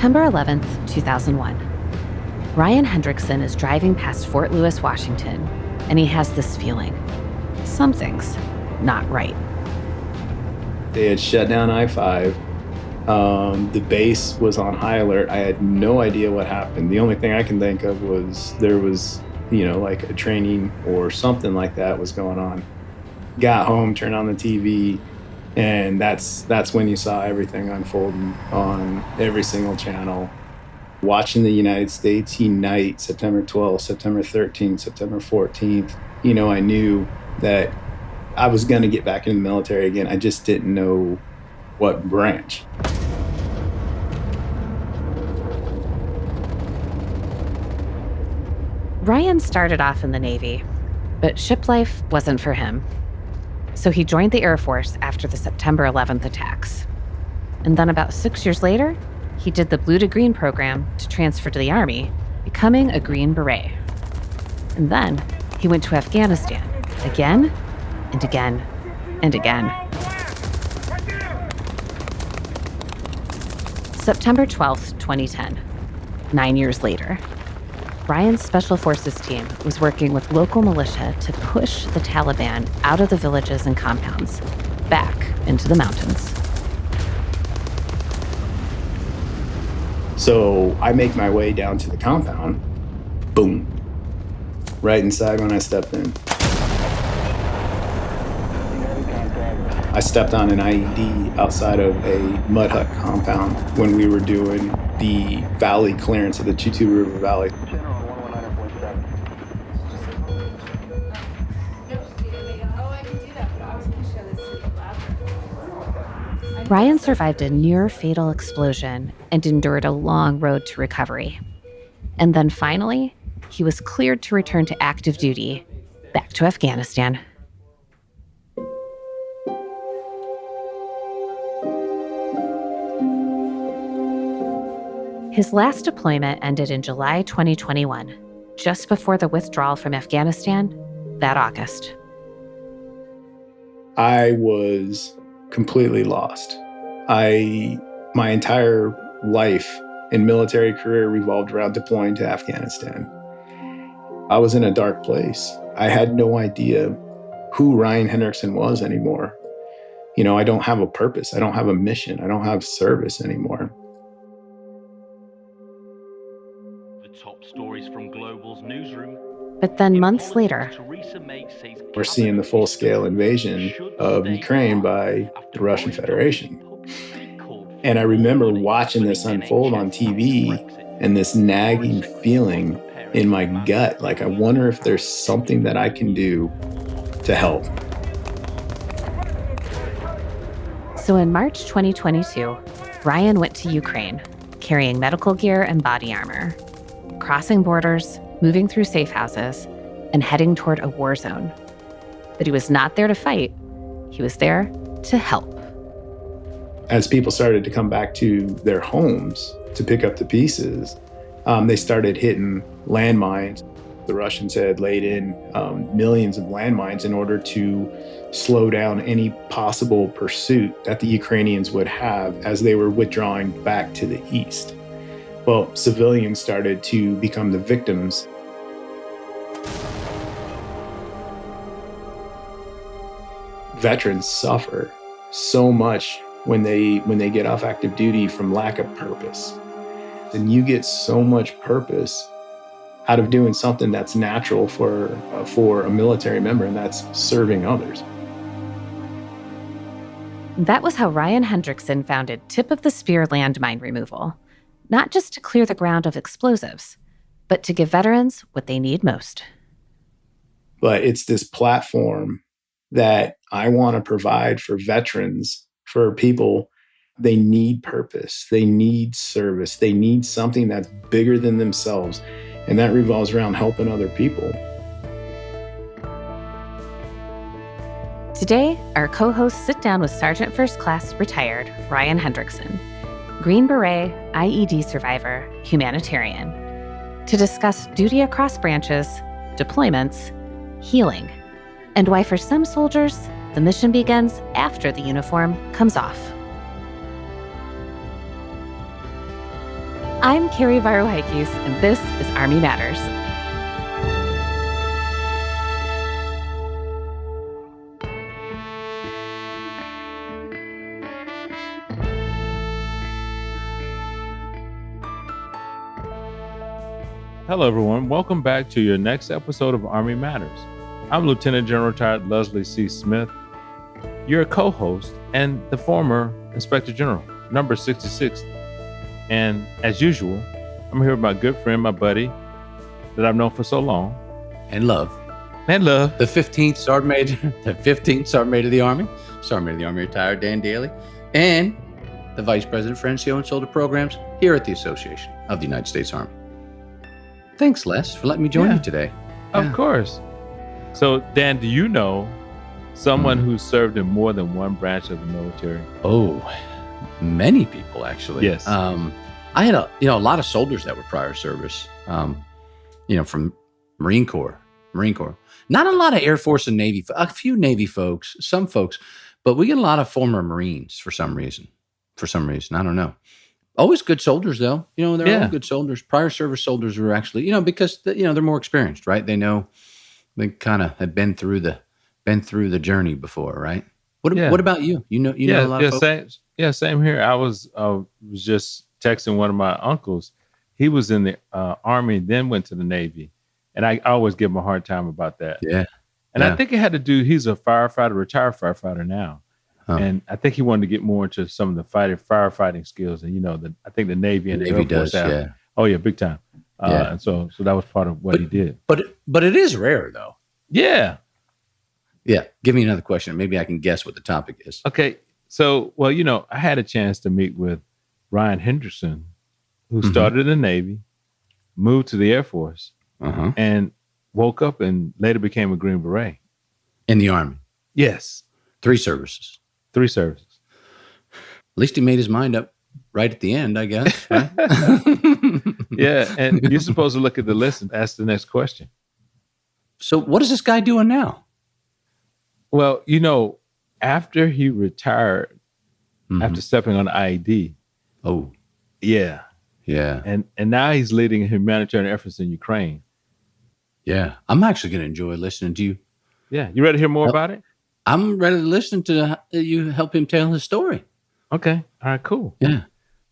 September 11th, 2001. Ryan Hendrickson is driving past Fort Lewis, Washington, and he has this feeling. Something's not right. They had shut down I-5. The base was on high alert. I had no idea what happened. The only thing I can think of was there was, like a training or something like that was going on. Got home, turned on the TV, and that's when you saw everything unfolding on every single channel. Watching the United States unite September 12th, September 13th, September 14th, I knew that I was going to get back in the military again. I just didn't know what branch. Ryan started off in the Navy, but ship life wasn't for him. So he joined the Air Force after the September 11th attacks. And then about 6 years later, he did the Blue to Green program to transfer to the Army, becoming a Green Beret. And then he went to Afghanistan again and again and again. September 12th, 2010, 9 years later. Ryan's Special Forces team was working with local militia to push the Taliban out of the villages and compounds, back into the mountains. So I make my way down to the compound. Boom. Right inside when I stepped in. I stepped on an IED outside of a mud hut compound when we were doing the valley clearance of the Chutu River Valley. Ryan survived a near-fatal explosion and endured a long road to recovery. And then finally, he was cleared to return to active duty, back to Afghanistan. His last deployment ended in July 2021, just before the withdrawal from Afghanistan that August. I was completely lost. My entire life and military career revolved around deploying to Afghanistan. I was in a dark place. I had no idea who Ryan Hendrickson was anymore. I don't have a purpose. I don't have a mission. I don't have service anymore. Top stories from Global's newsroom. But then months later, we're seeing the full-scale invasion of Ukraine by the Russian Federation. And I remember watching this unfold on TV and this nagging feeling in my gut, like, I wonder if there's something that I can do to help. So in March 2022, Ryan went to Ukraine, carrying medical gear and body armor, crossing borders, moving through safe houses, and heading toward a war zone. But he was not there to fight. He was there to help. As people started to come back to their homes to pick up the pieces, they started hitting landmines. The Russians had laid in millions of landmines in order to slow down any possible pursuit that the Ukrainians would have as they were withdrawing back to the east. Well, civilians started to become the victims. Veterans suffer so much when they get off active duty from lack of purpose. And you get so much purpose out of doing something that's natural for a military member, and that's serving others. That was how Ryan Hendrickson founded Tip of the Spear landmine removal. Not just to clear the ground of explosives, but to give veterans what they need most. But it's this platform that I want to provide for veterans, for people. They need purpose. They need service. They need something that's bigger than themselves. And that revolves around helping other people. Today, our co-hosts sit down with Sergeant First Class retired Ryan Hendrickson, Green Beret, IED survivor, humanitarian, to discuss duty across branches, deployments, healing, and why for some soldiers, the mission begins after the uniform comes off. I'm Carrie Virohikis, and this is Army Matters. Hello, everyone. Welcome back to your next episode of Army Matters. I'm Lieutenant General Retired Leslie C. Smith, your co-host and the former Inspector General, number 66. And as usual, I'm here with my good friend, my buddy, that I've known for so long. And love. The 15th Sergeant Major, of the Army, Sergeant Major of the Army retired, Dan Dailey, and the Vice President for NCO and Soldier Programs here at the Association of the United States Army. Thanks, Les, for letting me join you today. Of course. So, Dan, do you know someone who served in more than one branch of the military? Oh, many people, actually. Yes. I had a lot of soldiers that were prior service, from Marine Corps. Not a lot of Air Force and Navy, a few Navy folks, some folks, but we get a lot of former Marines for some reason. I don't know. Always good soldiers, though. They're all good soldiers. Prior service soldiers are actually, because they're more experienced, right? They know, they kind of have been through the journey before, right? What about you? You know a lot of folks? Same here. I was just texting one of my uncles. He was in the Army, then went to the Navy, and I always give him a hard time about that. Yeah, and I think it had to do. He's a firefighter, retired firefighter now. And I think he wanted to get more into some of the firefighting skills. And, I think the Navy and the Air Force have. Yeah. Oh, yeah, big time. And so that was part of what he did. But it is rare, though. Yeah. Yeah. Give me another question. Maybe I can guess what the topic is. Okay. So, I had a chance to meet with Ryan Hendrickson, who started in the Navy, moved to the Air Force, and woke up and later became a Green Beret. In the Army? Yes. 3 services. At least he made his mind up right at the end, I guess. Right? Yeah, and you're supposed to look at the list and ask the next question. So what is this guy doing now? Well, after he retired, after stepping on the IED. Oh. Yeah. Yeah. And now he's leading humanitarian efforts in Ukraine. Yeah. I'm actually going to enjoy listening to you. Yeah. You ready to hear more about it? I'm ready to listen to you help him tell his story. Okay. All right, cool. Yeah.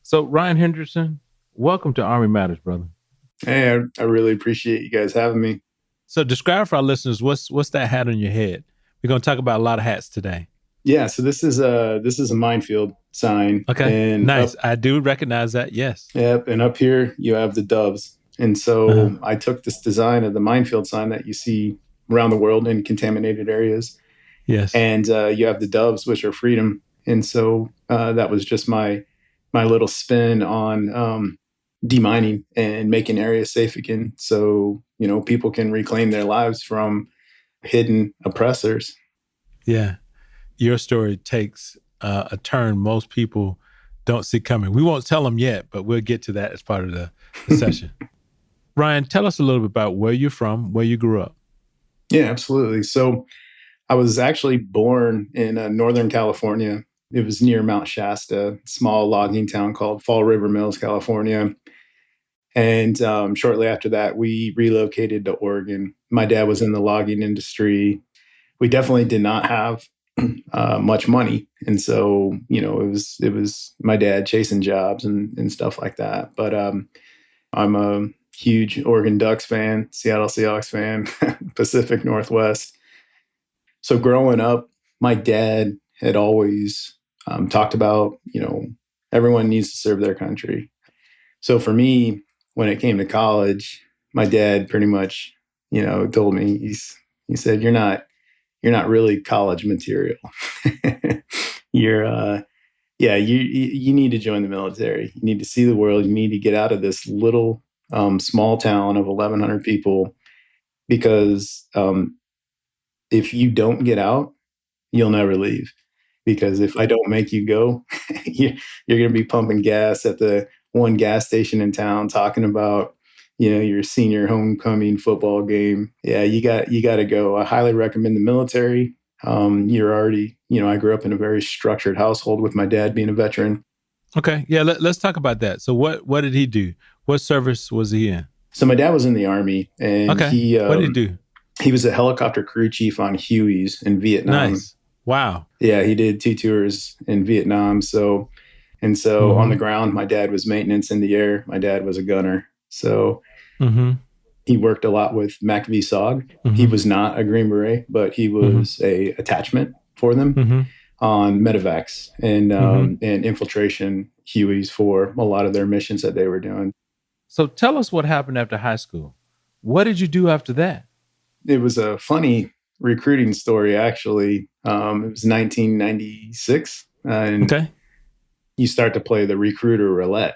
So, Ryan Hendrickson, welcome to Army Matters, brother. Hey, I really appreciate you guys having me. So, describe for our listeners, what's that hat on your head? We're going to talk about a lot of hats today. Yeah, so this is a minefield sign. Okay, and nice. I do recognize that, yes. Yep, and up here you have the doves. And so I took this design of the minefield sign that you see around the world in contaminated areas. Yes. And you have the doves, which are freedom. And so that was just my little spin on demining and making areas safe again. So, people can reclaim their lives from hidden oppressors. Yeah. Your story takes a turn most people don't see coming. We won't tell them yet, but we'll get to that as part of the session. Ryan, tell us a little bit about where you're from, where you grew up. Yeah, absolutely. So I was actually born in Northern California. It was near Mount Shasta, small logging town called Fall River Mills, California. And shortly after that, we relocated to Oregon. My dad was in the logging industry. We definitely did not have much money. And so, it was my dad chasing jobs and stuff like that. But I'm a huge Oregon Ducks fan, Seattle Seahawks fan, Pacific Northwest. So growing up, my dad had always talked about, everyone needs to serve their country. So for me, when it came to college, my dad pretty much, told me, he said, you're not really college material. You need to join the military. You need to see the world. You need to get out of this little small town of 1,100 people, because if you don't get out, you'll never leave. Because if I don't make you go, you're going to be pumping gas at the one gas station in town, talking about, your senior homecoming football game. Yeah, you got to go. I highly recommend the military. You're already, I grew up in a very structured household with my dad being a veteran. Okay. Yeah, let's talk about that. So what did he do? What service was he in? So my dad was in the Army, and Okay. What did he do? he was a helicopter crew chief on Hueys in Vietnam. Nice. Wow. Yeah, he did 2 tours in Vietnam. So on the ground, my dad was maintenance. In the air, my dad was a gunner. So he worked a lot with MACV-SOG. He was not a Green Beret, but he was a attachment for them on medevacs and infiltration Hueys for a lot of their missions that they were doing. So tell us what happened after high school. What did you do after that? It was a funny recruiting story, actually. It was 1996. And you start to play the recruiter roulette.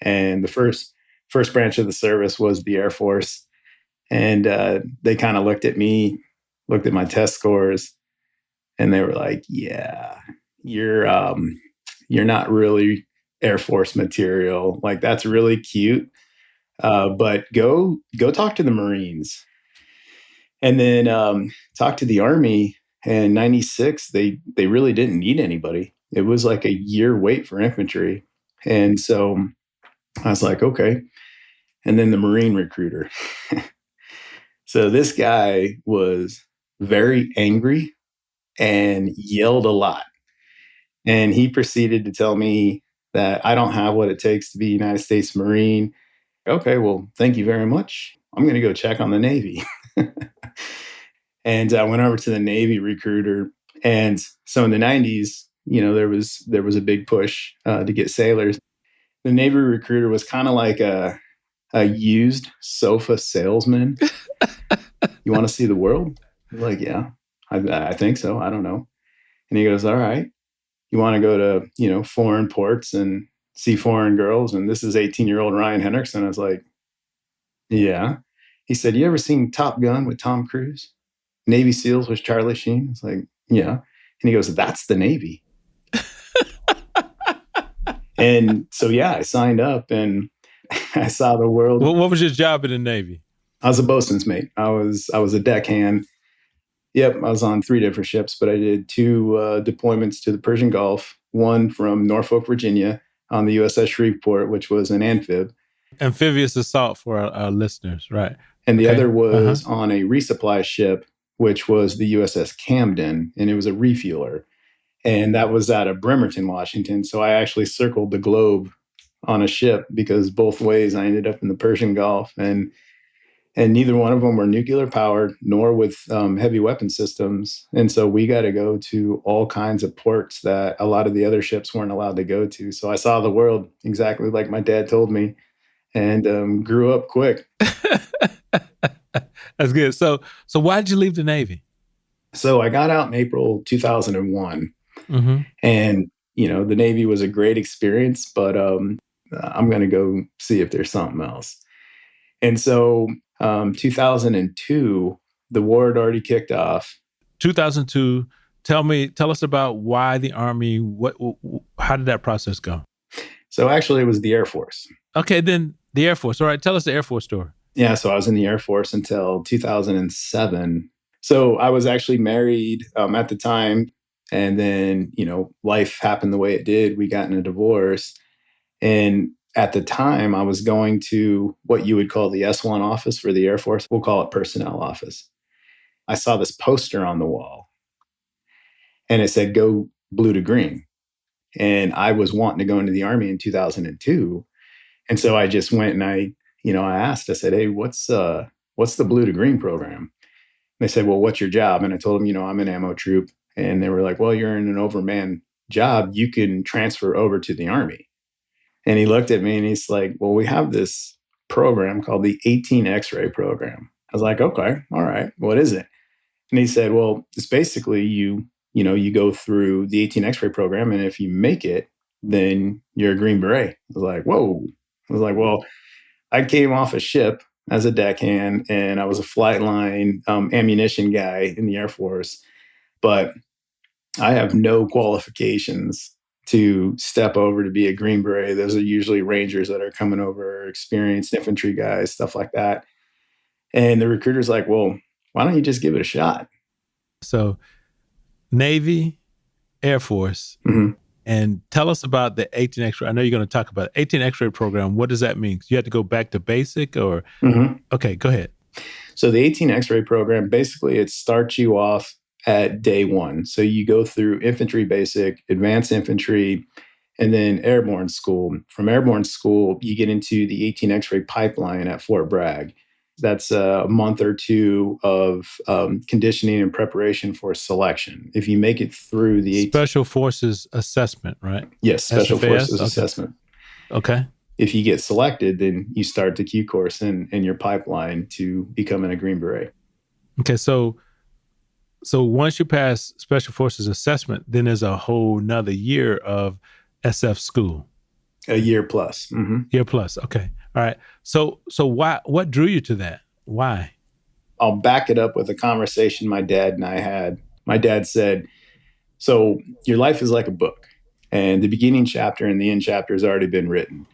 And the first branch of the service was the Air Force. And they kind of looked at me, looked at my test scores, and they were like, yeah, you're not really Air Force material. Like, that's really cute. But go talk to the Marines. And then talk to the Army. And 96, they really didn't need anybody. It was like a year wait for infantry. And so I was like, okay. And then the Marine recruiter. So this guy was very angry and yelled a lot. And he proceeded to tell me that I don't have what it takes to be a United States Marine. Okay, well, thank you very much. I'm going to go check on the Navy. And I went over to the Navy recruiter. And so in the 90s, there was a big push to get sailors. The Navy recruiter was kind of like a used sofa salesman. You want to see the world? I'm like, yeah, I think so. I don't know. And he goes, all right. You want to go to, foreign ports and see foreign girls? And this is 18-year-old Ryan Hendrickson. I was like, yeah. He said, you ever seen Top Gun with Tom Cruise? Navy SEALs with Charlie Sheen? It's like, yeah. And he goes, that's the Navy. And so, yeah, I signed up and I saw the world. Well, what was your job in the Navy? I was a bosun's mate. I was a deckhand. Yep, I was on 3 different ships, but I did 2 deployments to the Persian Gulf, one from Norfolk, Virginia on the USS Shreveport, which was an amphib. Amphibious assault for our listeners, right? And the other was on a resupply ship, which was the USS Camden, and it was a refueler. And that was out of Bremerton, Washington. So I actually circled the globe on a ship because both ways I ended up in the Persian Gulf. And neither one of them were nuclear powered, nor with heavy weapon systems. And so we got to go to all kinds of ports that a lot of the other ships weren't allowed to go to. So I saw the world exactly like my dad told me, and grew up quick. That's good. So why'd you leave the Navy? So I got out in April 2001. And, the Navy was a great experience, but I'm going to go see if there's something else. And so 2002, the war had already kicked off. 2002. Tell us about why the Army. How did that process go? So actually, it was the Air Force. Okay, then the Air Force. All right, tell us the Air Force story. Yeah, so I was in the Air Force until 2007. So I was actually married at the time, and then life happened the way it did. We got in a divorce, and at the time, I was going to what you would call the S1 office for the Air Force. We'll call it personnel office. I saw this poster on the wall, and it said, go blue to green. And I was wanting to go into the Army in 2002. And so I just went and I asked, I said, hey, what's the blue to green program? And they said, well, what's your job? And I told them, I'm an ammo troop. And they were like, well, you're in an overmanned job. You can transfer over to the Army. And he looked at me and he's like, well, we have this program called the 18 X-ray program. I was like, okay, all right, what is it? And he said, well, it's basically you go through the 18 X-ray program, and if you make it, then you're a Green Beret. I was like, whoa. I was like, well, I came off a ship as a deckhand, and I was a flight line ammunition guy in the Air Force, but I have no qualifications to step over to be a Green Beret. Those are usually Rangers that are coming over, experienced infantry guys, stuff like that. And the recruiter's like, well, why don't you just give it a shot? So Navy, Air Force, And tell us about the 18 X-ray. I know you're going to talk about 18 X-ray program. What does that mean? You have to go back to basic or? Mm-hmm. Okay, go ahead. So the 18 X-ray program, basically it starts you off at day one. So you go through infantry basic, advanced infantry, and then airborne school. From airborne school, you get into the 18 X-ray pipeline at Fort Bragg. That's a month or two of conditioning and preparation for selection. If you make it through the Special Forces assessment, right? Yes, Special SFAS? Forces Okay. assessment. Okay. If you get selected, then you start the Q course in your pipeline to becoming a Green Beret. Okay, so once you pass Special Forces assessment, then there's a whole nother year of SF school. A year plus. Mm-hmm. Year plus. Okay. All right. So why? What drew you to that? Why? I'll back it up with a conversation my dad and I had. My dad said, so your life is like a book, and the beginning chapter and the end chapter has already been written.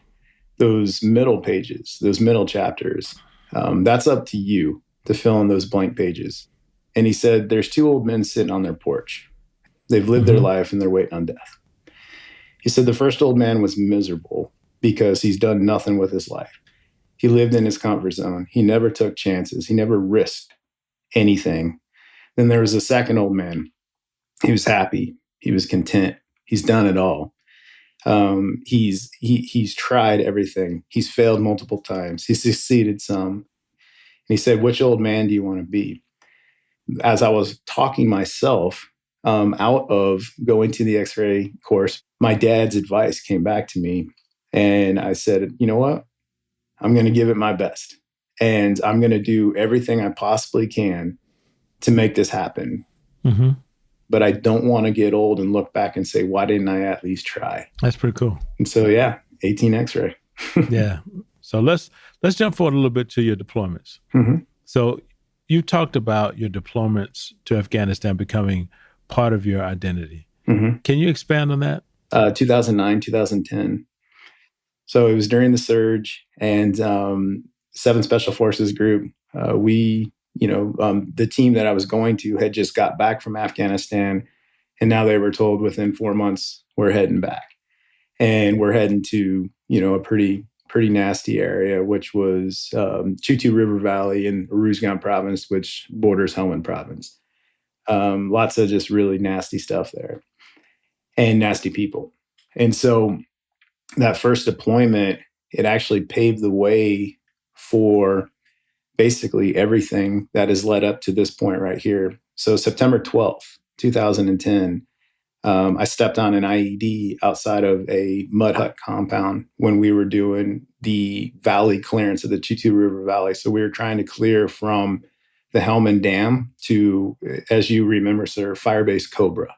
Those middle pages, those middle chapters, that's up to you to fill in those blank pages. And he said, there's two old men sitting on their porch. They've lived their life and they're waiting on death. He said the first old man was miserable because he's done nothing with his life. He lived in his comfort zone. He never took chances. He never risked anything. Then there was a second old man. He was happy. He was content. He's done it all. He's tried everything. He's failed multiple times. He's succeeded some. And he said, which old man do you want to be? As I was talking myself out of going to the X-ray course, my dad's advice came back to me. And I said, you know what? I'm going to give it my best. And I'm going to do everything I possibly can to make this happen. Mm-hmm. But I don't want to get old and look back and say, why didn't I at least try? That's pretty cool. And so, yeah, 18 X-ray. Yeah. So let's jump forward a little bit to your deployments. Mm-hmm. So you talked about your deployments to Afghanistan becoming part of your identity. Mm-hmm. Can you expand on that? 2009, 2010. So it was during the surge, and 7 Special Forces Group, the team that I was going to had just got back from Afghanistan, and now they were told within 4 months, we're heading back. And we're heading to, a pretty nasty area, which was Chutu River Valley in Uruzgan province, which borders Helmand province. Lots of just really nasty stuff there and nasty people. And so that first deployment, it actually paved the way for basically everything that has led up to this point right here. So September 12th, 2010, I stepped on an IED outside of a mud hut compound when we were doing the valley clearance of the Chutu River Valley. So we were trying to clear from the Helmand Dam to, as you remember, sir, Firebase Cobra.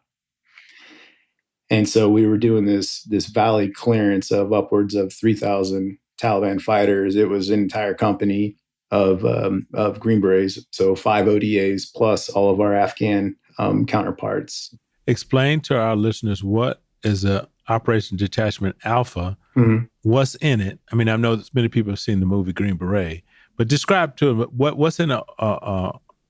And so we were doing this valley clearance of upwards of 3,000 Taliban fighters. It was an entire company of Green Berets, so 5 ODAs plus all of our Afghan counterparts. Explain to our listeners what is a Operation Detachment Alpha. Mm-hmm. What's in it? I mean, I know that many people have seen the movie Green Beret, but describe to them what's in a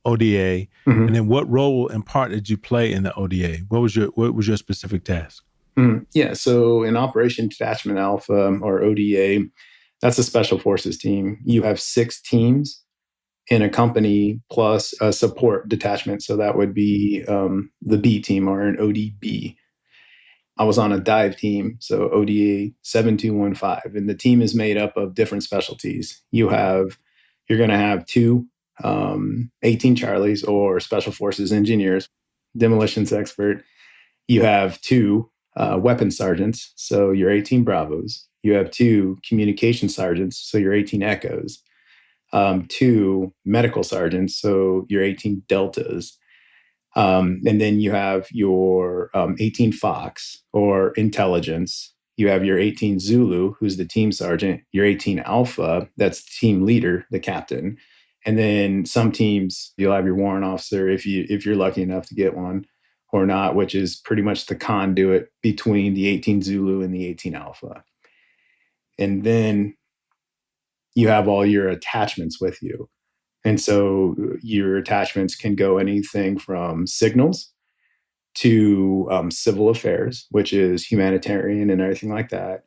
ODA, mm-hmm. and then what role and part did you play in the ODA? What was your specific task? Mm-hmm. Yeah, so in Operation Detachment Alpha, or ODA, that's a Special Forces team. You have 6 teams in a company plus a support detachment. So that would be the B team, or an ODB. I was on a dive team, so ODA 7215, and the team is made up of different specialties. You're going to have 2 18 Charlies, or Special Forces engineers, demolitions expert. You have 2 weapons sergeants, so your 18 Bravos. You have 2 communication sergeants, so your 18 Echoes. 2 medical sergeants, so your 18 Deltas. And then you have your 18 Fox, or intelligence. You have your 18 Zulu, who's the team sergeant, your 18 Alpha, that's the team leader, the captain. And then some teams, you'll have your warrant officer, if you're lucky enough to get one or not, which is pretty much the conduit between the 18 Zulu and the 18 Alpha. And then you have all your attachments with you. And so your attachments can go anything from signals to civil affairs, which is humanitarian and everything like that.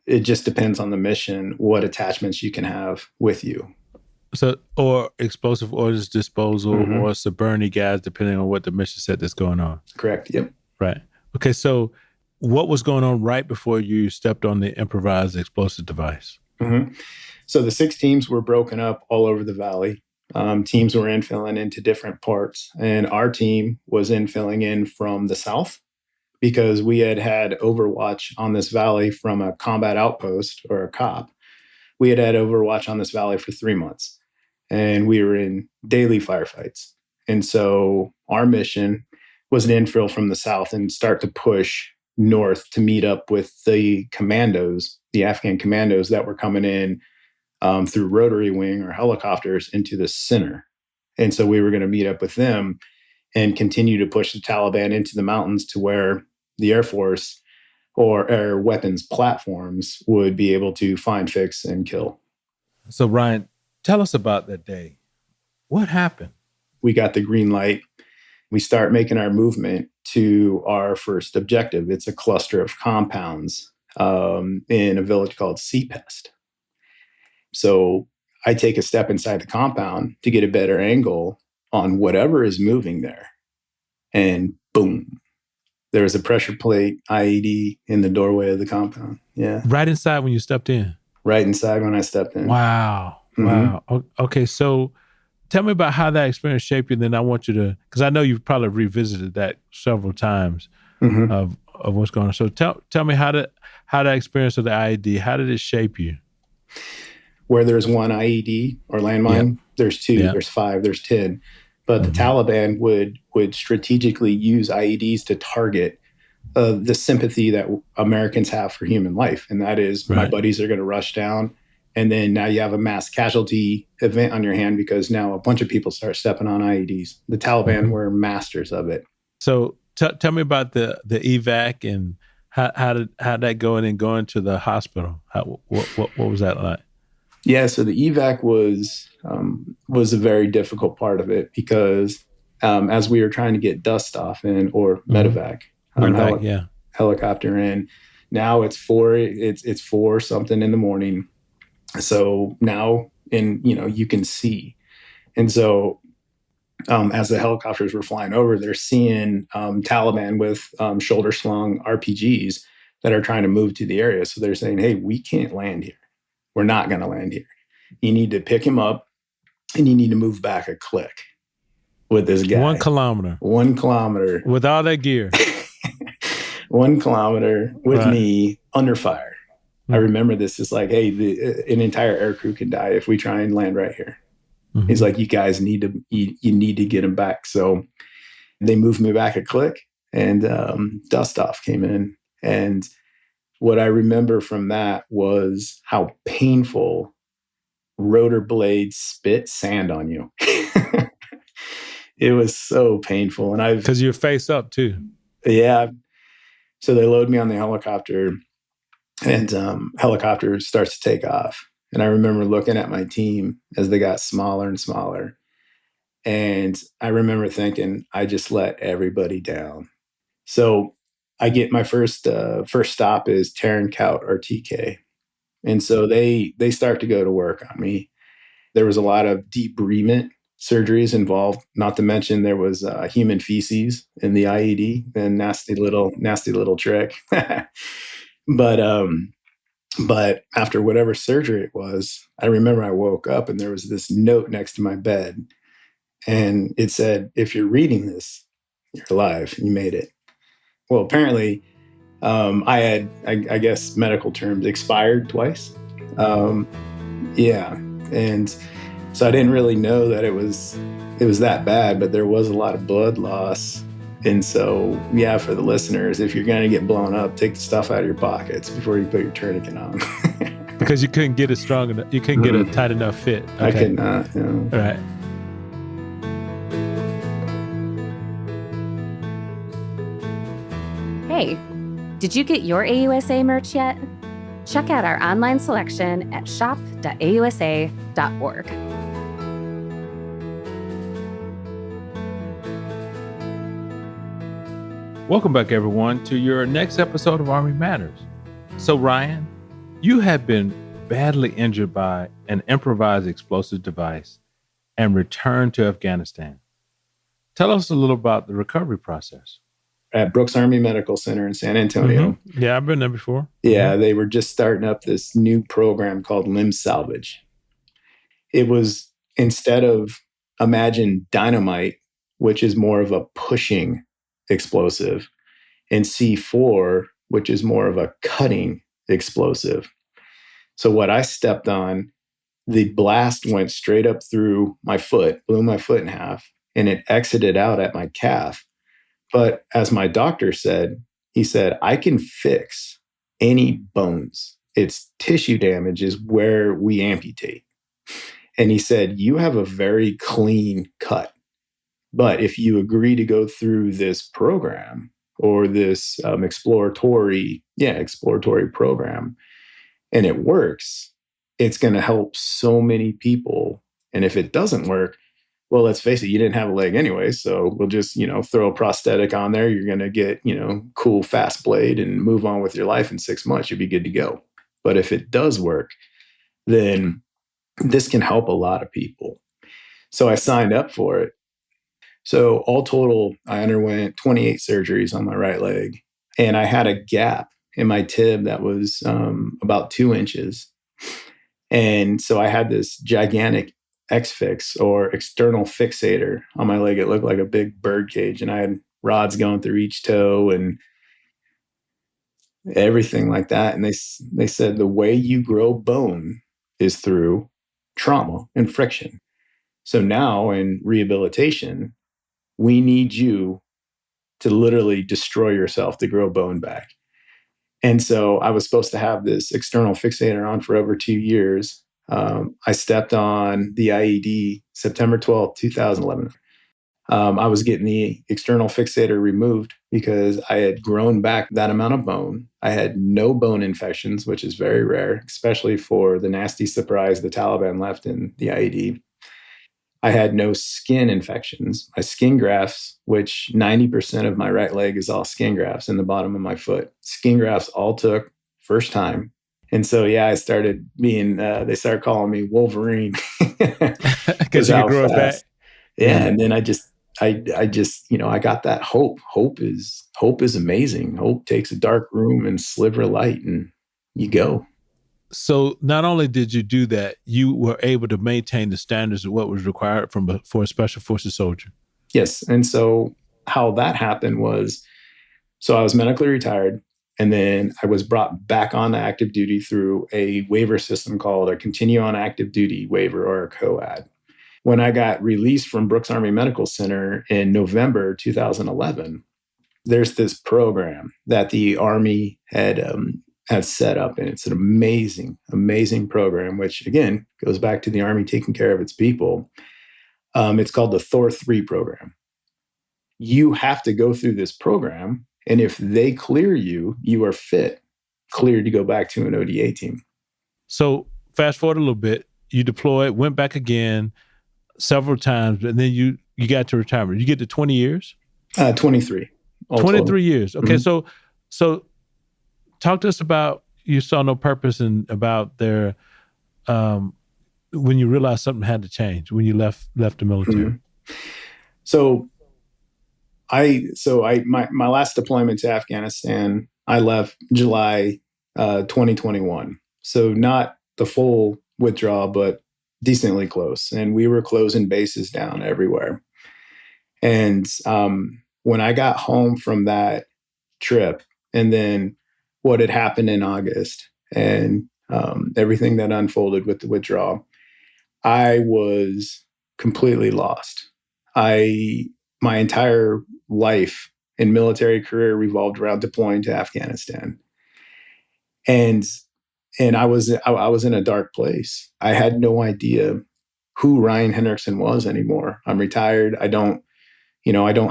It just depends on the mission, what attachments you can have with you. So, or explosive ordnance disposal, or burning gas, depending on what the mission set that's going on. Correct. Yep. Right. Okay. So, what was going on right before you stepped on the improvised explosive device? So the 6 teams were broken up all over the valley. Teams were infilling into different parts, and our team was infilling in from the south because we had overwatch on this valley from a combat outpost or a COP. We had overwatch on this valley for 3 months, and we were in daily firefights. And so our mission was an infill from the south and start to push north to meet up with the commandos, the Afghan commandos that were coming in through rotary wing or helicopters into the center. And so we were going to meet up with them and continue to push the Taliban into the mountains to where the Air Force or air weapons platforms would be able to find, fix, and kill. So Ryan, tell us about that day. What happened? We got the green light. We start making our movement to our first objective. It's a cluster of compounds in a village called Seapest. So I take a step inside the compound to get a better angle on whatever is moving there. And boom, there was a pressure plate IED in the doorway of the compound. Yeah. Right inside when you stepped in? Right inside when I stepped in. Wow. Wow. Okay. So tell me about how that experience shaped you. And then I want you to, because I know you've probably revisited that several times of what's going on. So tell me how that experience of the IED, how did it shape you? Where there's one IED or landmine, there's 2, there's 5, there's 10. But the Taliban would strategically use IEDs to target the sympathy that Americans have for human life. And that is my buddies are going to rush down. And then now you have a mass casualty event on your hand because now a bunch of people start stepping on IEDs. The Taliban were masters of it. So tell me about the evac and how did that go in and going to the hospital? What was that like? Yeah, so the evac was a very difficult part of it because as we were trying to get dust off or medevac, helicopter in, now it's 4 something in the morning. So now you can see. And so as the helicopters were flying over, they're seeing Taliban with shoulder slung RPGs that are trying to move to the area. So they're saying, hey, we can't land here. We're not going to land here. You need to pick him up and you need to move back a click with this guy. 1 kilometer. 1 kilometer. With all that gear. 1 kilometer with me under fire. I remember this is like, hey, an entire air crew can die if we try and land right here. He's like, you guys need to get him back. So they moved me back a click and dust off came in. And what I remember from that was how painful rotor blades spit sand on you. It was so painful. And because you're face up too. Yeah. So they load me on the helicopter and helicopter starts to take off. And I remember looking at my team as they got smaller and smaller. And I remember thinking, I just let everybody down. So I get my first stop is Terran Kaut or TK. And so they start to go to work on me. There was a lot of debridement surgeries involved, not to mention there was human feces in the IED, a nasty little trick. But after whatever surgery it was, I remember I woke up and there was this note next to my bed. And it said, if you're reading this, you're alive. You made it. Well, apparently, I had, I guess, medical terms, expired twice. Yeah. And so I didn't really know that it was that bad, but there was a lot of blood loss. And so, yeah, for the listeners, if you're going to get blown up, take the stuff out of your pockets before you put your tourniquet on. Because you couldn't get it strong enough. You couldn't get a tight enough fit. Okay. I could not. No. All right. Hey, did you get your AUSA merch yet? Check out our online selection at shop.ausa.org. Welcome back, everyone, to your next episode of Army Matters. So, Ryan, you have been badly injured by an improvised explosive device and returned to Afghanistan. Tell us a little about the recovery process. At Brooks Army Medical Center in San Antonio. Mm-hmm. Yeah, I've been there before. Yeah, They were just starting up this new program called limb salvage. It was, instead of, imagine dynamite, which is more of a pushing explosive, and C4, which is more of a cutting explosive. So what I stepped on, the blast went straight up through my foot, blew my foot in half, and it exited out at my calf. But as my doctor said, he said, I can fix any bones. It's tissue damage is where we amputate. And he said, you have a very clean cut. But if you agree to go through this program or this exploratory program, and it works, it's going to help so many people. And if it doesn't work, well, let's face it, you didn't have a leg anyway. So we'll just, throw a prosthetic on there. You're going to get, cool, fast blade and move on with your life in 6 months. You'll be good to go. But if it does work, then this can help a lot of people. So I signed up for it. So all total, I underwent 28 surgeries on my right leg. And I had a gap in my tib that was about 2 inches. And so I had this gigantic X-fix or external fixator on my leg. It looked like a big bird cage. And I had rods going through each toe and everything like that. And they said the way you grow bone is through trauma and friction. So now in rehabilitation, we need you to literally destroy yourself to grow bone back. And so I was supposed to have this external fixator on for over 2 years. I stepped on the IED September 12th, 2011. I was getting the external fixator removed because I had grown back that amount of bone. I had no bone infections, which is very rare, especially for the nasty surprise the Taliban left in the IED. I had no skin infections. My skin grafts, which 90% of my right leg is all skin grafts in the bottom of my foot. Skin grafts all took first time. And so, I started being, they started calling me Wolverine. Because you could grow it back. Yeah. And then I just, I got that hope. Hope is amazing. Hope takes a dark room and sliver of light and you go. So not only did you do that, you were able to maintain the standards of what was required for a special forces soldier. Yes. And so how that happened was, so I was medically retired, and then I was brought back on active duty through a waiver system called a continue on active duty waiver, or a COAD. When I got released from Brooks Army Medical Center in November 2011, there's this program that the Army had set up, and it's an amazing, amazing program, which again goes back to the Army taking care of its people. It's called the Thor 3 program. You have to go through this program, and if they clear you, you are cleared to go back to an ODA team. So fast forward a little bit, you deployed, went back again several times, and then you got to retirement. You get to 20 years? 23. 23 years. Okay, mm-hmm. So talk to us about, you saw no purpose in, about their, when you realized something had to change, when you left the military. Mm-hmm. So my last deployment to Afghanistan, I left July 2021. So not the full withdrawal, but decently close. And we were closing bases down everywhere. And when I got home from that trip, and then what had happened in August and everything that unfolded with the withdrawal, I was completely lost. My entire life and military career revolved around deploying to Afghanistan. And I was in a dark place. I had no idea who Ryan Hendrickson was anymore. I'm retired. I don't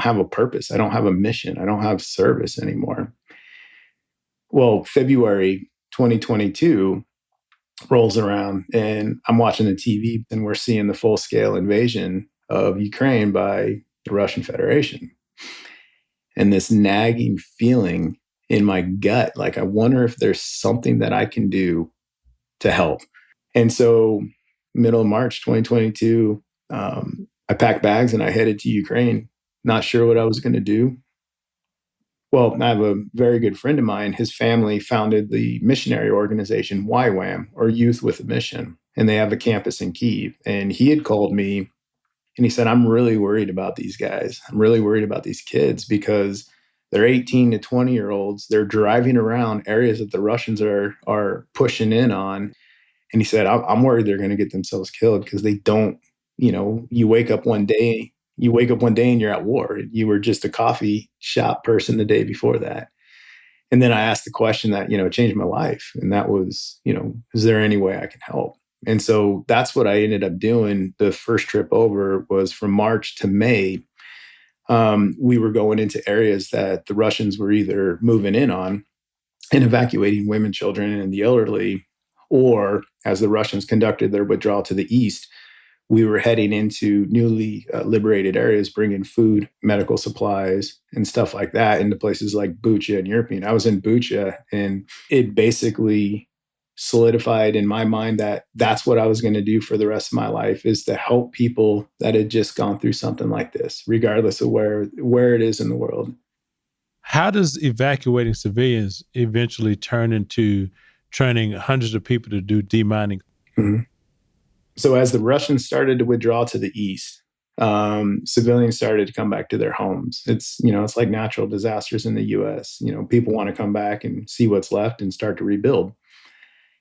have a purpose. I don't have a mission. I don't have service anymore. Well, February 2022 rolls around, and I'm watching the TV, and we're seeing the full-scale invasion of Ukraine by the Russian Federation. and this nagging feeling in my gut. Like, I wonder if there's something that I can do to help. And so, middle of March 2022, I packed bags and I headed to Ukraine, not sure what I was going to do. Well, I have a very good friend of mine. His family founded the missionary organization YWAM, or Youth with a Mission, and they have a campus in Kyiv. And he had called me and he said, I'm really worried about these guys. I'm really worried about these kids because they're 18 to 20-year-olds. They're driving around areas that the Russians are pushing in on. And he said, I'm worried they're going to get themselves killed because they don't, you wake up one day and you're at war. You were just a coffee shop person the day before that. And then I asked the question that, changed my life. And that was, is there any way I can help? And so that's what I ended up doing. The first trip over was from March to May. We were going into areas that the Russians were either moving in on and evacuating women, children, and the elderly, or as the Russians conducted their withdrawal to the east, we were heading into newly liberated areas, bringing food, medical supplies, and stuff like that into places like Bucha and Irpin. I was in Bucha, and it basically solidified in my mind that that's what I was going to do for the rest of my life, is to help people that had just gone through something like this, regardless of where it is in the world. How does evacuating civilians eventually turn into training hundreds of people to do demining? Mm-hmm. So as the Russians started to withdraw to the east, civilians started to come back to their homes. It's like natural disasters in the U.S. People want to come back and see what's left and start to rebuild.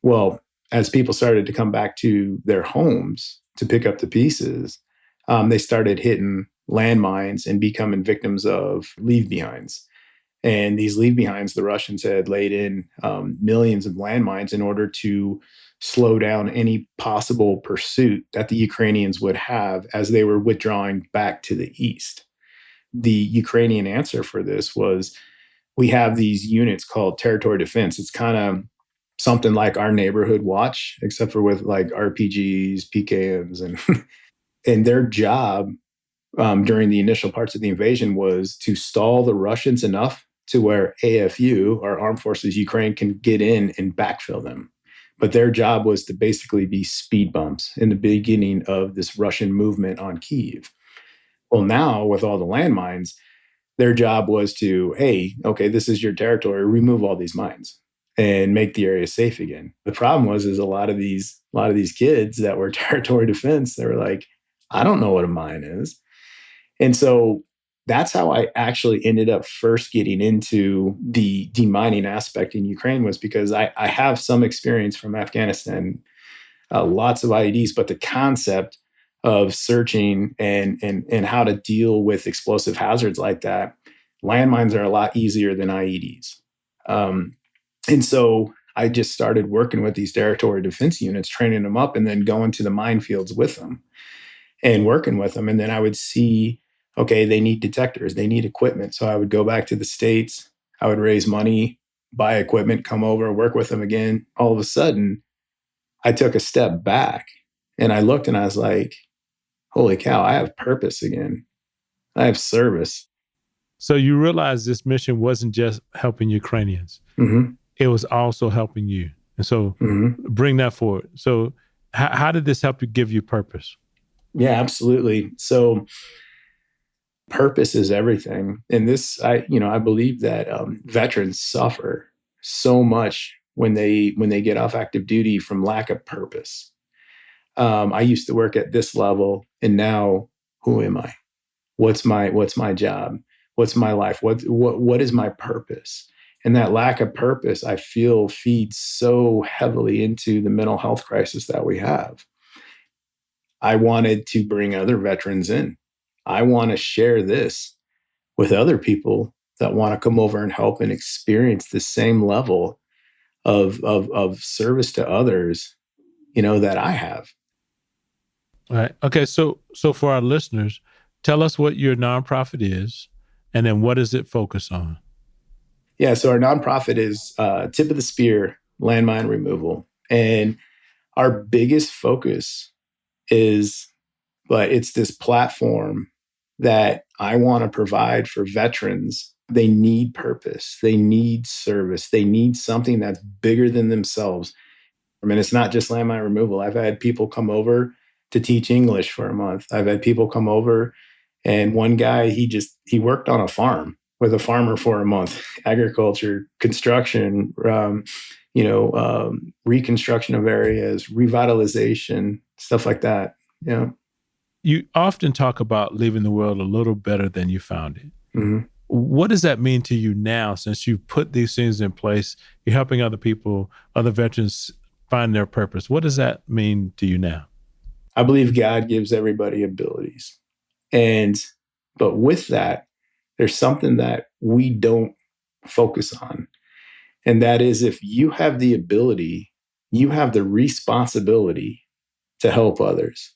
Well, as people started to come back to their homes to pick up the pieces, they started hitting landmines and becoming victims of leave-behinds. And these leave-behinds, the Russians had laid in millions of landmines in order to slow down any possible pursuit that the Ukrainians would have as they were withdrawing back to the east. The Ukrainian answer for this was, we have these units called territory defense. It's kind of something like our neighborhood watch, except for with like RPGs, PKMs, and their job during the initial parts of the invasion was to stall the Russians enough to where AFU, or Armed Forces Ukraine, can get in and backfill them. But their job was to basically be speed bumps in the beginning of this Russian movement on Kyiv. Well, now with all the landmines, their job was to, hey, okay, this is your territory, remove all these mines and make the area safe again. The problem was a lot of these kids that were territory defense, they were like, I don't know what a mine is. And so that's how I actually ended up first getting into the demining aspect in Ukraine, was because I have some experience from Afghanistan, lots of IEDs, but the concept of searching and how to deal with explosive hazards like that, landmines are a lot easier than IEDs. And so I just started working with these territory defense units, training them up, and then going to the minefields with them and working with them. And then I would see, okay, they need detectors, they need equipment. So I would go back to the States, I would raise money, buy equipment, come over, work with them again. All of a sudden, I took a step back and I looked and I was like, holy cow, I have purpose again. I have service. So you realize this mission wasn't just helping Ukrainians. Mm-hmm. It was also helping you. And so bring that forward. So how did this help you give you purpose? Yeah, absolutely. So purpose is everything. And this, I believe that veterans suffer so much when they get off active duty from lack of purpose. I used to work at this level, and now who am I? What's my job? What's my life? What is my purpose? And that lack of purpose, I feel, feeds so heavily into the mental health crisis that we have. I wanted to bring other veterans in. I want to share this with other people that want to come over and help and experience the same level of service to others, that I have. All right. Okay. So for our listeners, tell us what your nonprofit is, and then what does it focus on? Yeah. So our nonprofit is Tip of the Spear Landmine Removal. And our biggest focus it's this platform that I want to provide for veterans. They need purpose. They need service. They need something that's bigger than themselves. I mean, it's not just landmine removal. I've had people come over to teach English for a month. I've had people come over, and one guy, he worked on a farm with a farmer for a month, agriculture, construction, reconstruction of areas, revitalization, stuff like that. Yeah. You often talk about leaving the world a little better than you found it. Mm-hmm. What does that mean to you now, since you've put these things in place? You're helping other people, other veterans find their purpose. What does that mean to you now? I believe God gives everybody abilities. But with that, there's something that we don't focus on. And that is, if you have the ability, you have the responsibility to help others.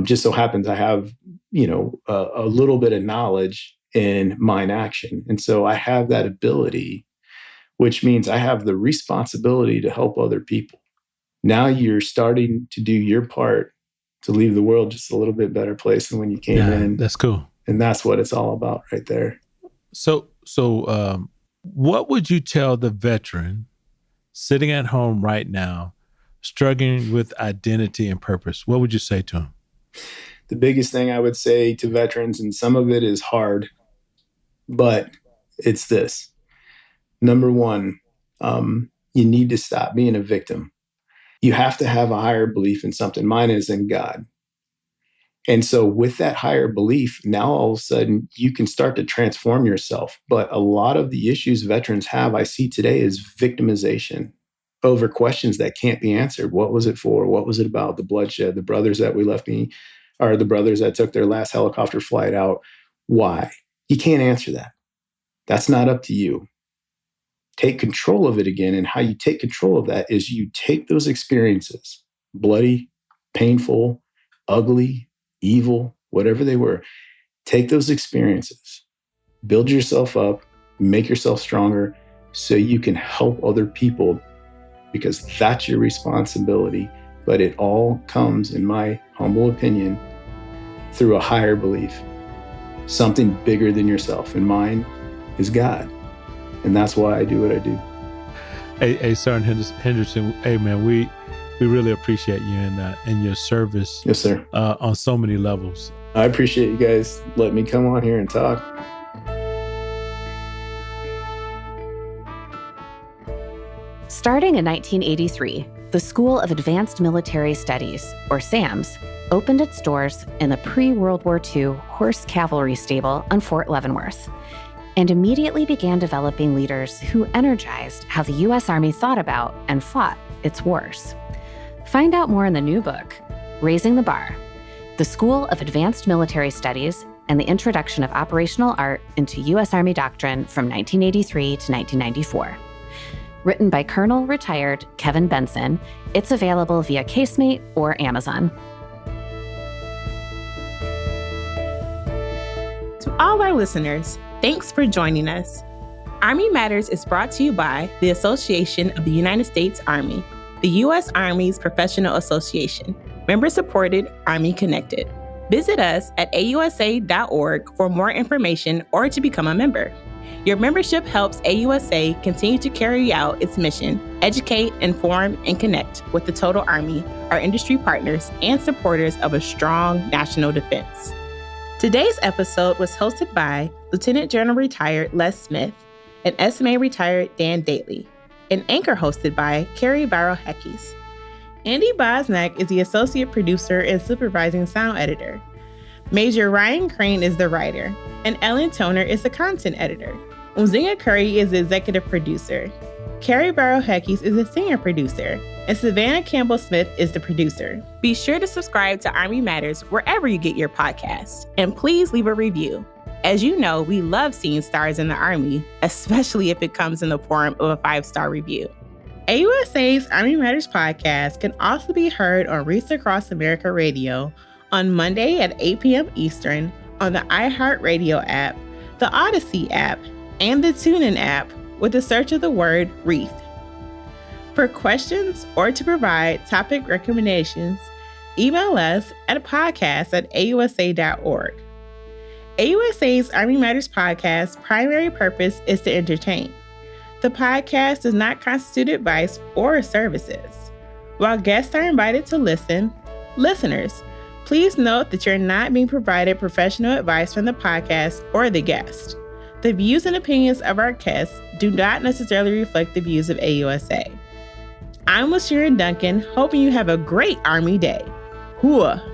Just so happens I have, a little bit of knowledge in mine action. And so I have that ability, which means I have the responsibility to help other people. Now you're starting to do your part to leave the world just a little bit better place than when you came in. That's cool. And that's what it's all about right there. So what would you tell the veteran sitting at home right now, struggling with identity and purpose? What would you say to him? The biggest thing I would say to veterans, and some of it is hard, but it's this. Number one, you need to stop being a victim. You have to have a higher belief in something. Mine is in God. And so with that higher belief, now all of a sudden you can start to transform yourself. But a lot of the issues veterans have, I see today, is victimization over questions that can't be answered. What was it for? What was it about? The bloodshed, the brothers that we left me, or the brothers that took their last helicopter flight out. Why? You can't answer that. That's not up to you. Take control of it again. And how you take control of that is you take those experiences, bloody, painful, ugly, evil, whatever they were, take those experiences, build yourself up, make yourself stronger so you can help other people, because that's your responsibility. But it all comes, in my humble opinion, through a higher belief, something bigger than yourself. And mine is God. And that's why I do what I do. Hey, Sergeant Hendrickson, hey, man, we really appreciate you and your service. Yes, sir. On so many levels. I appreciate you guys letting me come on here and talk. Starting in 1983, the School of Advanced Military Studies, or SAMS, opened its doors in the pre-World War II Horse Cavalry Stable on Fort Leavenworth, and immediately began developing leaders who energized how the U.S. Army thought about and fought its wars. Find out more in the new book, Raising the Bar, the School of Advanced Military Studies and the Introduction of Operational Art into U.S. Army Doctrine from 1983 to 1994. Written by Colonel Retired Kevin Benson, it's available via Casemate or Amazon. To all our listeners, thanks for joining us. Army Matters is brought to you by the Association of the United States Army, the U.S. Army's professional association, member-supported, Army-connected. Visit us at ausa.org for more information or to become a member. Your membership helps AUSA continue to carry out its mission, educate, inform, and connect with the total Army, our industry partners, and supporters of a strong national defense. Today's episode was hosted by Lieutenant General Retired Les Smith and SMA Retired Dan Dailey, and anchor hosted by Carrie Barrow-Heckes. Andy Bosnack is the associate producer and supervising sound editor. Major Ryan Crane is the writer, and Ellen Toner is the content editor. Umzinga Curry is the executive producer. Carrie Barrow-Heckes is the senior producer, and Savannah Campbell-Smith is the producer. Be sure to subscribe to Army Matters wherever you get your podcasts, and please leave a review. As you know, we love seeing stars in the Army, especially if it comes in the form of a 5-star review. AUSA's Army Matters podcast can also be heard on Reach Across America Radio on Monday at 8 p.m. Eastern on the iHeartRadio app, the Odyssey app, and the TuneIn app with the search of the word Wreath. For questions or to provide topic recommendations, email us at podcast@ausa.org. AUSA's Army Matters podcast's primary purpose is to entertain. The podcast does not constitute advice or services. While guests are invited to listen, listeners, please note that you're not being provided professional advice from the podcast or the guest. The views and opinions of our guests do not necessarily reflect the views of AUSA. I'm Lashira Duncan, hoping you have a great Army day. Hooah!